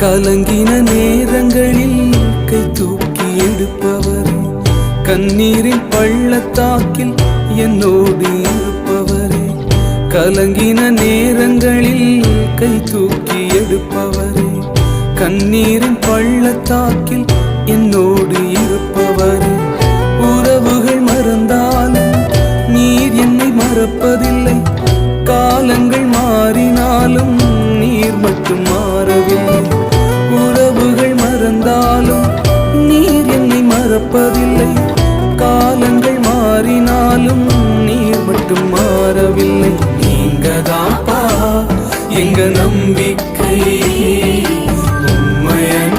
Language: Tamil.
கலங்கின நேரங்களில் கை தூக்கி எடுப்பவரே, கண்ணீரின் பள்ளத்தாக்கில் என்னோடு இருப்பவரே. கலங்கின நேரங்களில் கை தூக்கி எடுப்பவரே, கண்ணீரின் பள்ளத்தாக்கில் என்னோடு இருப்பவரே. உறவுகள் மறந்தாலும் நீர் என்னை மறப்பதில்லை, காலங்கள் மாறினாலும் நீர் மட்டும் மாறவில்லை. உறவுகள் மறந்தாலும் நீர் என்னை மறப்பதில்லை, காலங்கள் மாறினாலும் நீர் மட்டும் மாறவில்லை. நீங்கதான்ப்பா எங்க நம்பிக்கை, உண்மையன்